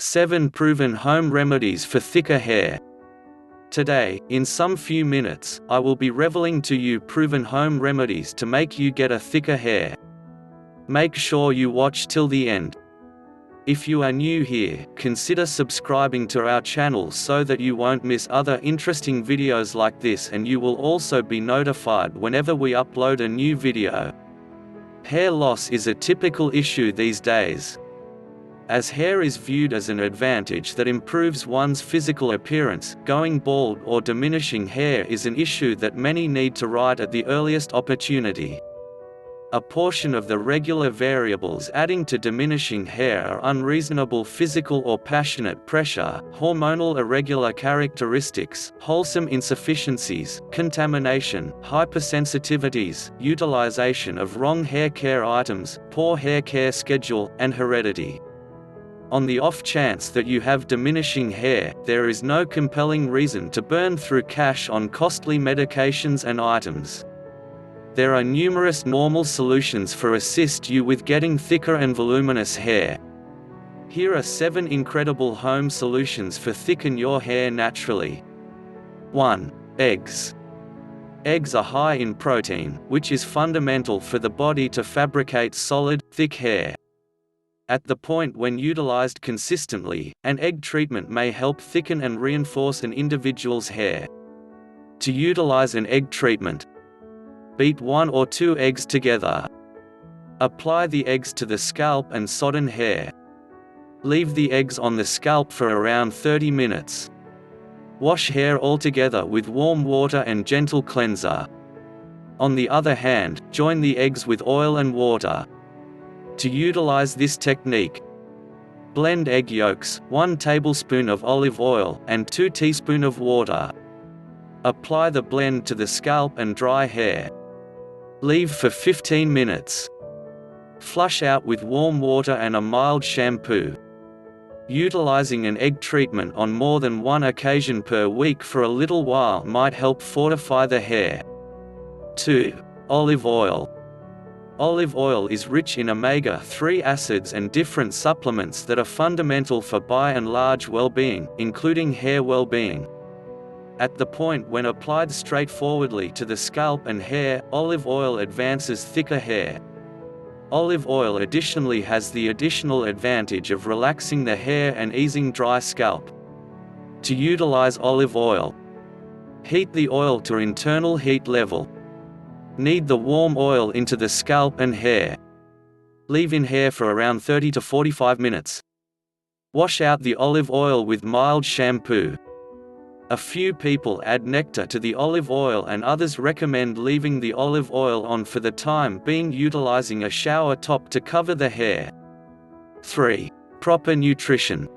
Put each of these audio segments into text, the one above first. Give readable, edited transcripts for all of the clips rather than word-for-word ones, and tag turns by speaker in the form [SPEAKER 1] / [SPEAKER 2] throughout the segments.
[SPEAKER 1] 7 Proven Home Remedies for Thicker Hair. Today, in some few minutes, I will be reveling to you proven home remedies to make you get a thicker hair. Make sure you watch till the end. If you are new here, consider subscribing to our channel so that you won't miss other interesting videos like this, and you will also be notified whenever we upload a new video. Hair loss is a typical issue these days. As hair is viewed as an advantage that improves one's physical appearance, going bald or diminishing hair is an issue that many need to right at the earliest opportunity. A portion of the regular variables adding to diminishing hair are unreasonable physical or passionate pressure, hormonal irregular characteristics, wholesome insufficiencies, contamination, hypersensitivities, utilization of wrong hair care items, poor hair care schedule, and heredity. On the off chance that you have diminishing hair, there is no compelling reason to burn through cash on costly medications and items. There are numerous normal solutions for assist you with getting thicker and voluminous hair. Here are 7 incredible home solutions for thicken your hair naturally. 1. Eggs. Eggs are high in protein, which is fundamental for the body to fabricate solid, thick hair. At the point when utilized consistently, an egg treatment may help thicken and reinforce an individual's hair. To utilize an egg treatment, beat 1 or 2 eggs together. Apply the eggs to the scalp and sodden hair. Leave the eggs on the scalp for around 30 minutes. Wash hair altogether with warm water and gentle cleanser. On the other hand, join the eggs with oil and water. To utilize this technique, blend egg yolks, 1 tablespoon of olive oil, and 2 teaspoons of water. Apply the blend to the scalp and dry hair. Leave for 15 minutes. Flush out with warm water and a mild shampoo. Utilizing an egg treatment on more than 1 occasion per week for a little while might help fortify the hair. 2. Olive oil. Olive oil is rich in omega-3 acids and different supplements that are fundamental for by and large well-being, including hair well-being. At the point when applied straightforwardly to the scalp and hair, olive oil advances thicker hair. Olive oil additionally has the additional advantage of relaxing the hair and easing dry scalp. To utilize olive oil, heat the oil to internal heat level. Knead the warm oil into the scalp and hair. Leave in hair for around 30 to 45 minutes. Wash out the olive oil with mild shampoo. A few people add nectar to the olive oil, and others recommend leaving the olive oil on for the time being, utilizing a shower top to cover the hair. 3. Proper nutrition.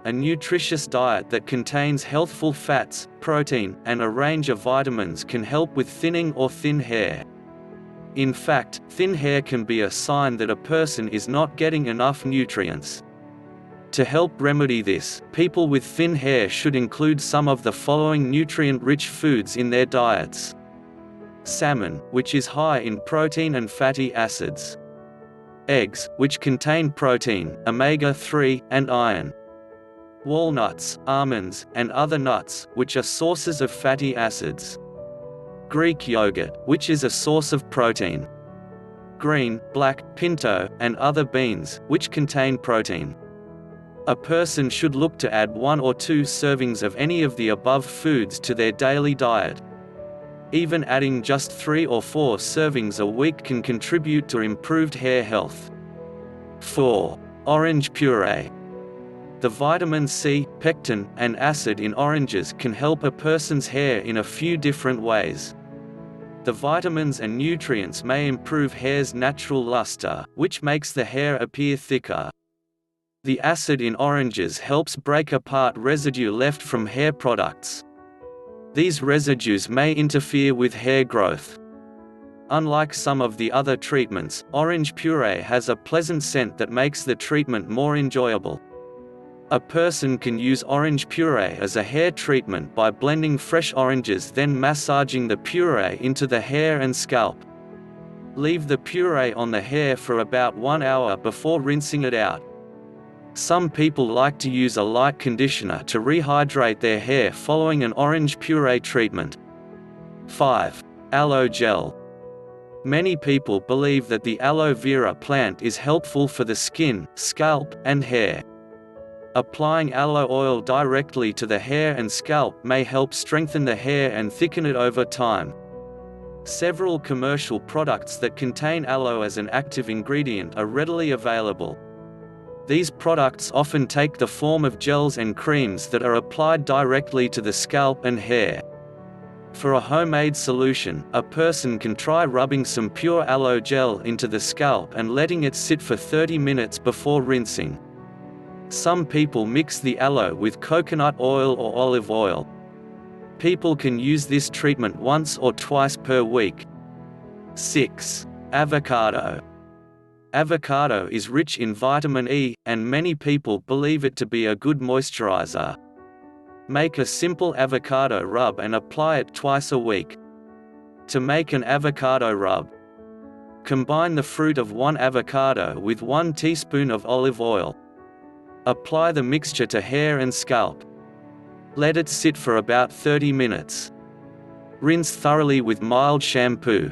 [SPEAKER 1] A nutritious diet that contains healthful fats, protein, and a range of vitamins can help with thinning or thin hair. In fact, thin hair can be a sign that a person is not getting enough nutrients. To help remedy this, people with thin hair should include some of the following nutrient-rich foods in their diets. Salmon, which is high in protein and fatty acids. Eggs, which contain protein, omega-3, and iron. Walnuts, almonds, and other nuts, which are sources of fatty acids. Greek yogurt, which is a source of protein. Green, black, pinto, and other beans, which contain protein. A person should look to add 1 or 2 servings of any of the above foods to their daily diet. Even adding just 3 or 4 servings a week can contribute to improved hair health. 4. Orange puree. The vitamin C, pectin, and acid in oranges can help a person's hair in a few different ways. The vitamins and nutrients may improve hair's natural luster, which makes the hair appear thicker. The acid in oranges helps break apart residue left from hair products. These residues may interfere with hair growth. Unlike some of the other treatments, orange puree has a pleasant scent that makes the treatment more enjoyable. A person can use orange puree as a hair treatment by blending fresh oranges, then massaging the puree into the hair and scalp. Leave the puree on the hair for about 1 hour before rinsing it out. Some people like to use a light conditioner to rehydrate their hair following an orange puree treatment. 5. Aloe gel. Many people believe that the aloe vera plant is helpful for the skin, scalp, and hair. Applying aloe oil directly to the hair and scalp may help strengthen the hair and thicken it over time. Several commercial products that contain aloe as an active ingredient are readily available. These products often take the form of gels and creams that are applied directly to the scalp and hair. For a homemade solution, a person can try rubbing some pure aloe gel into the scalp and letting it sit for 30 minutes before rinsing. Some people mix the aloe with coconut oil or olive oil. People can use this treatment once or twice per week. 6. Avocado. Avocado is rich in vitamin E, and many people believe it to be a good moisturizer. Make a simple avocado rub and apply it twice a week. To make an avocado rub, combine the fruit of 1 avocado with 1 teaspoon of olive oil. Apply the mixture to hair and scalp. Let it sit for about 30 minutes. Rinse thoroughly with mild shampoo.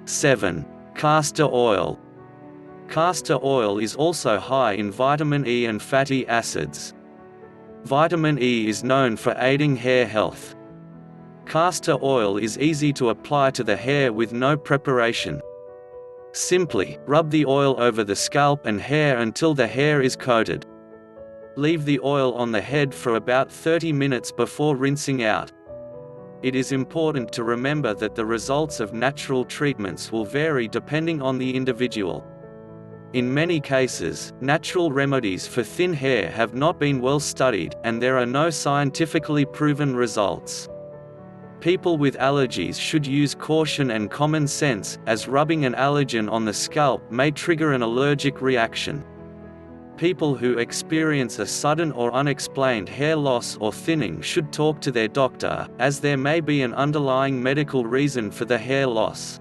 [SPEAKER 1] 7. Castor oil. Castor oil is also high in vitamin E and fatty acids. Vitamin E is known for aiding hair health. Castor oil is easy to apply to the hair with no preparation. Simply rub the oil over the scalp and hair until the hair is coated. Leave the oil on the head for about 30 minutes before rinsing out. It is important to remember that the results of natural treatments will vary depending on the individual. In many cases, natural remedies for thin hair have not been well studied, and there are no scientifically proven results. People with allergies should use caution and common sense, as rubbing an allergen on the scalp may trigger an allergic reaction. People who experience a sudden or unexplained hair loss or thinning should talk to their doctor, as there may be an underlying medical reason for the hair loss.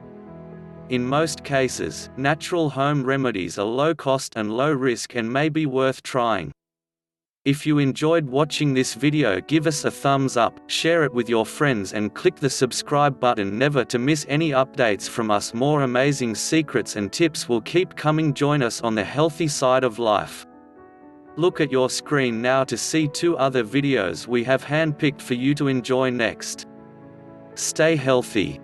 [SPEAKER 1] In most cases, natural home remedies are low cost and low risk and may be worth trying. If you enjoyed watching this video, give us a thumbs up, share it with your friends and click the subscribe button never to miss any updates from us. More amazing secrets and tips will keep coming. Join us on the healthy side of life. Look at your screen now to see 2 other videos we have handpicked for you to enjoy next. Stay healthy.